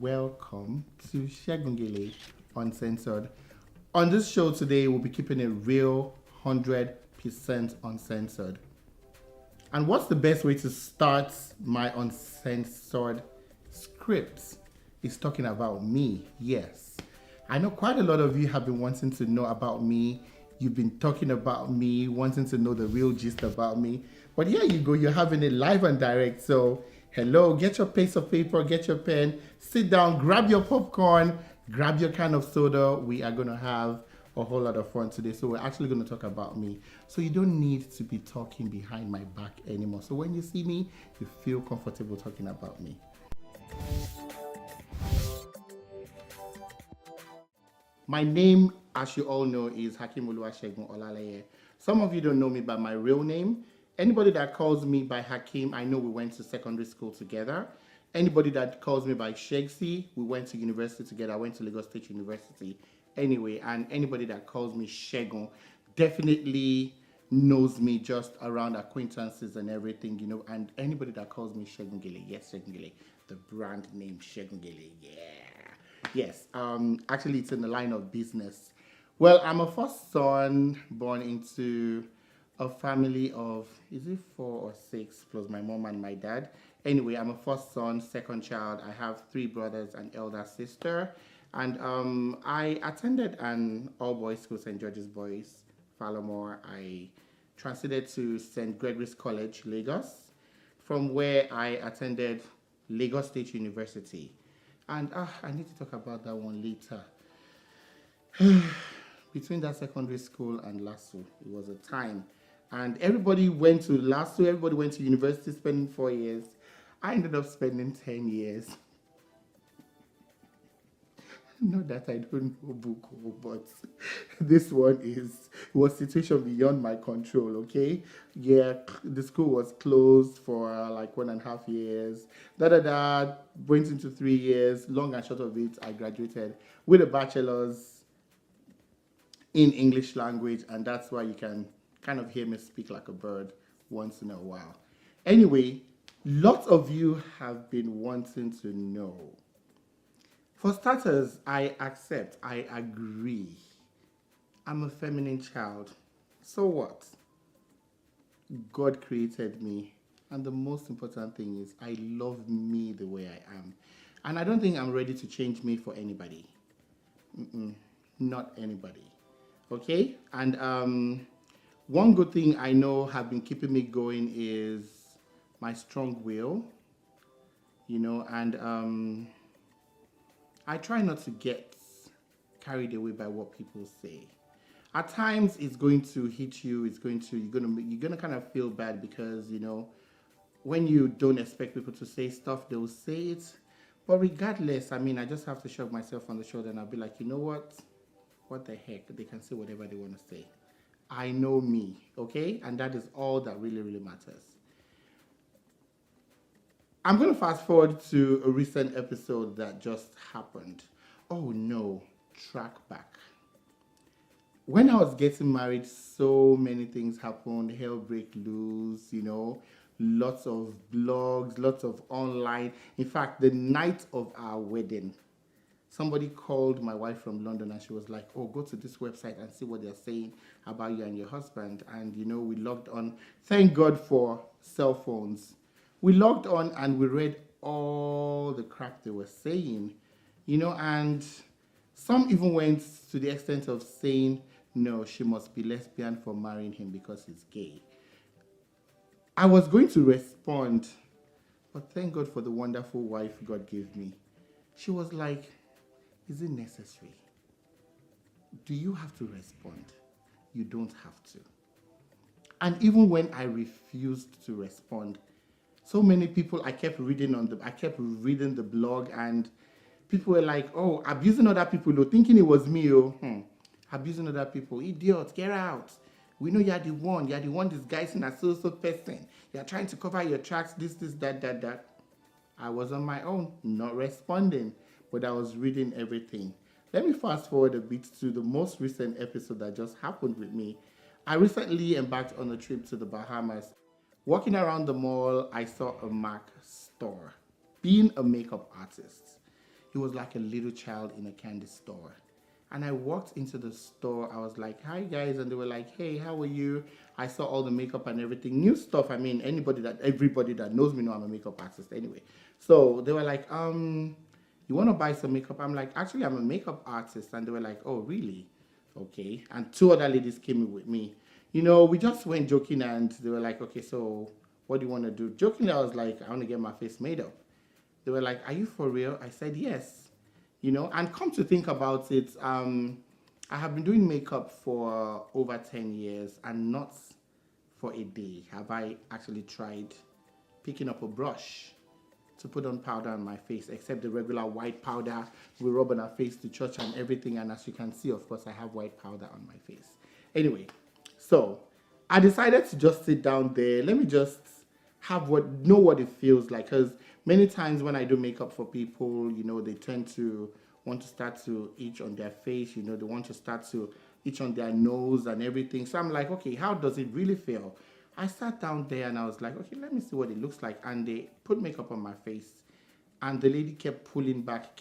welcome to Segun Gele, Uncensored. On this show today, we'll be keeping it real, 100% uncensored. And what's the best way to start my uncensored scripts? Is talking about me, yes. I know quite a lot of you have been wanting to know about me. You've been talking about me, wanting to know the real gist about me. But here you go, you're having it live and direct. So hello, get your piece of paper, get your pen, sit down, grab your popcorn, grab your can of soda. We are going to have a whole lot of fun today. So we're actually going to talk about me. So you don't need to be talking behind my back anymore. So when you see me, you feel comfortable talking about me. My name, as you all know, is Segun. Some of you don't know me by my real name. Anybody that calls me by Hakim, I know we went to secondary school together. Anybody that calls me by Shegsy, we went to university together. I went to Lagos State University anyway. And anybody that calls me Segun definitely knows me just around acquaintances and everything, you know. And anybody that calls me Segun Gele, yes, Segun Gele, the brand name Segun Gele, yeah. Yes, actually it's in the line of business. Well, I'm a first son born into a family of, is it 4 or 6, plus my mom and my dad. Anyway, I'm a first son, second child. I have 3 brothers and elder sister. And I attended an all-boys school, St. George's Boys, Fallamore. I transited to St. Gregory's College, Lagos, from where I attended Lagos State University. And I need to talk about that one later. Between that secondary school and LASU, it was a time. And everybody went to LASU, everybody went to university spending 4 years. I ended up spending 10 years. Not that I don't know Buko, but this one was situation beyond my control, okay? Yeah, the school was closed for like 1.5 years. Went into 3 years. Long and short of it, I graduated with a bachelor's in English language, and that's why you can kind of hear me speak like a bird once in a while. Anyway, lots of you have been wanting to know. For starters, I accept, I agree. I'm a feminine child. So what? God created me. And the most important thing is I love me the way I am. And I don't think I'm ready to change me for anybody. Not anybody. Okay? And one good thing I know have been keeping me going is my strong will. You know, and I try not to get carried away by what people say. At times, it's going to hit you. You're gonna kind of feel bad because, you know, when you don't expect people to say stuff, they'll say it. But regardless, I mean, I just have to shrug myself on the shoulder and I'll be like, you know what? What the heck? They can say whatever they want to say. I know me, okay? And that is all that really, really matters. I'm going to fast forward to a recent episode that just happened. Oh no, track back. When I was getting married, so many things happened. Hell break loose, you know, lots of blogs, lots of online. In fact, the night of our wedding, somebody called my wife from London and she was like, oh, go to this website and see what they're saying about you and your husband. And, you know, we logged on. Thank God for cell phones. We logged on and we read all the crap they were saying, you know, and some even went to the extent of saying, no, she must be lesbian for marrying him because he's gay. I was going to respond, but thank God for the wonderful wife God gave me. She was like, is it necessary? Do you have to respond? You don't have to. And even when I refused to respond, so many people, I kept reading the blog, and people were like, oh, abusing other people, thinking it was me, abusing other people, idiot, get out. We know you're the one disguising as so person. You're trying to cover your tracks, this, that. I was on my own, not responding, but I was reading everything. Let me fast forward a bit to the most recent episode that just happened with me. I recently embarked on a trip to the Bahamas. Walking around the mall, I saw a MAC store. Being a makeup artist, He was like a little child in a candy store. And I walked into the store. I was like, hi guys. And they were like, hey, how are you? I saw all the makeup and everything. New stuff. I mean, everybody that knows me know I'm a makeup artist anyway. So they were like, you want to buy some makeup? I'm like, actually, I'm a makeup artist. And they were like, oh, really? Okay. And two other ladies came in with me. We just went joking and they were like, okay, so what do you want to do? Jokingly, I was like, I want to get my face made up. They were like, are you for real? I said, yes. And come to think about it, I have been doing makeup for over 10 years and not for a day have I actually tried picking up a brush to put on powder on my face, except the regular white powder we rub on our face to church and everything. And as you can see, of course, I have white powder on my face. Anyway, so I decided to just sit down there. Let me just know what it feels like, because many times when I do makeup for people, they tend to want to start to itch on their face, they want to start to itch on their nose and everything. So I'm like, okay, how does it really feel? I sat down there and I was like, okay, let me see what it looks like. And they put makeup on my face and the lady kept pulling back,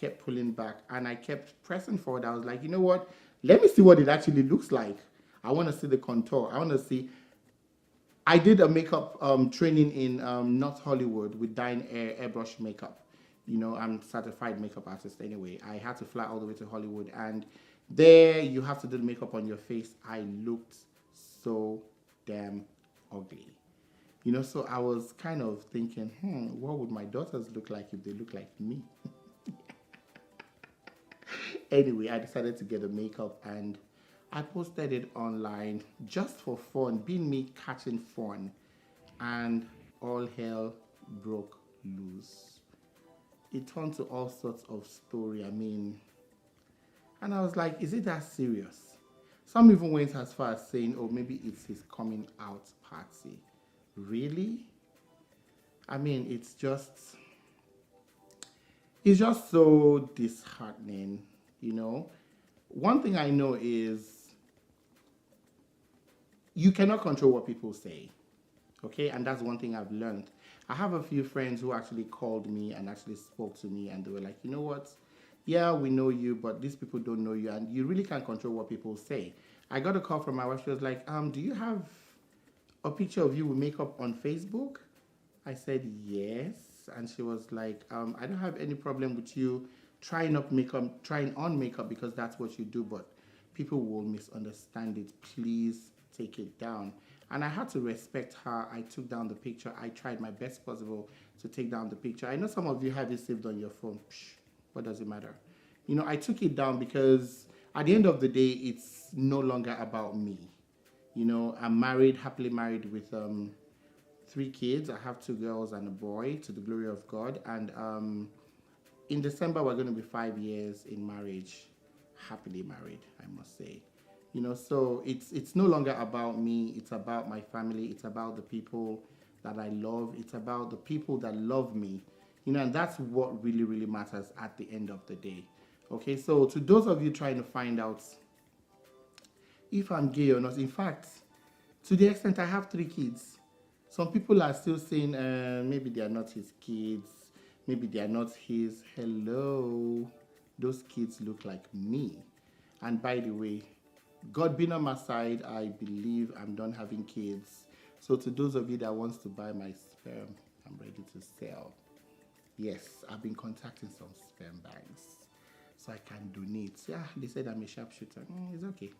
and I kept pressing forward. I was like, you know what? Let me see what it actually looks like. I want to see the contour. I want to see. I did a makeup training in North Hollywood with dyeing airbrush makeup. I'm a certified makeup artist anyway. I had to fly all the way to Hollywood, and there you have to do the makeup on your face. I looked so damn ugly. So I was kind of thinking, what would my daughters look like if they look like me? Anyway, I decided to get the makeup and I posted it online just for fun, being me catching fun, and all hell broke loose. It turned to all sorts of story. And I was like, is it that serious? Some even went as far as saying, oh, maybe it's his coming out party. Really? It's just so disheartening, One thing I know is you cannot control what people say, okay? And that's one thing I've learned. I have a few friends who actually called me and actually spoke to me, and they were like, you know what? Yeah, we know you, but these people don't know you, and you really can't control what people say. I got a call from my wife. She was like, do you have a picture of you with makeup on Facebook? I said, yes. And she was like, I don't have any problem with you trying on makeup because that's what you do, but people will misunderstand it. Please take it down. And I had to respect her. I took down the picture. I tried my best possible to take down the picture. I know some of you have it saved on your phone. What does it matter? I took it down because at the end of the day, it's no longer about me. I'm married, happily married with 3 kids. I have 2 girls and a boy, to the glory of God. And in December, we're going to be 5 years in marriage. Happily married, I must say. So it's no longer about me. It's about my family. It's about the people that I love. It's about the people that love me. And that's what really, really matters at the end of the day. Okay, so to those of you trying to find out if I'm gay or not, in fact, to the extent I have 3 kids, some people are still saying maybe they are not his kids, maybe they are not his. Hello, those kids look like me. And by the way, God being on my side, I believe I'm done having kids. So to those of you that wants to buy my sperm, I'm ready to sell. Yes, I've been contacting some sperm banks so I can donate. Yeah, they said I'm a sharpshooter. It's okay.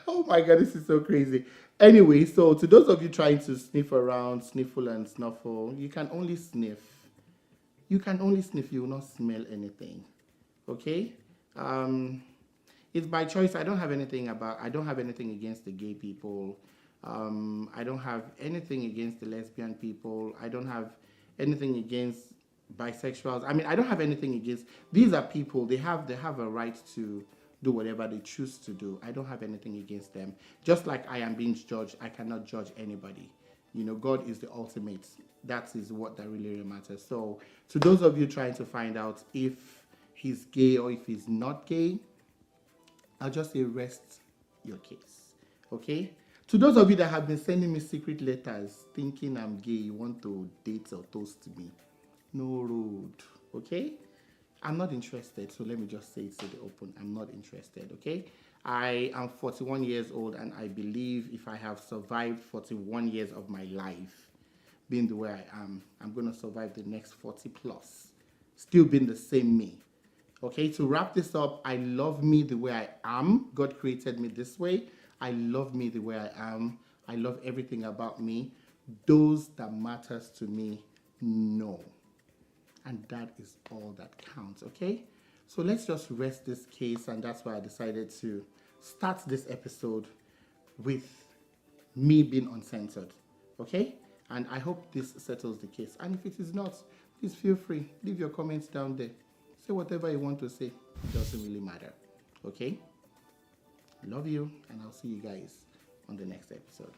Oh my God, this is so crazy. Anyway, so to those of you trying to sniff around, sniffle and snuffle, you can only sniff. You can only sniff, you will not smell anything. Okay? It's by choice. I don't have anything against the gay people. I don't have anything against the lesbian people. I don't have anything against bisexuals. I don't have anything against. These are people. They have a right to do whatever they choose to do. I don't have anything against them. Just like I am being judged, I cannot judge anybody. God is the ultimate. That is what that really matters. So to those of you trying to find out if he's gay or if he's not gay, I'll just say rest your case. Okay? To those of you that have been sending me secret letters thinking I'm gay, you want to date or toast me, no road, okay? I'm not interested, so let me just say it to the open. I'm not interested, okay? I am 41 years old, and I believe if I have survived 41 years of my life being the way I am, I'm going to survive the next 40 plus, still being the same me. Okay, to wrap this up, I love me the way I am. God created me this way. I love me the way I am. I love everything about me. Those that matters to me, no. And that is all that counts, okay? So let's just rest this case, and that's why I decided to start this episode with me being uncensored, okay? And I hope this settles the case. And if it is not, please feel free. Leave your comments down there. Say whatever you want to say. It doesn't really matter, okay? Love you, and I'll see you guys on the next episode.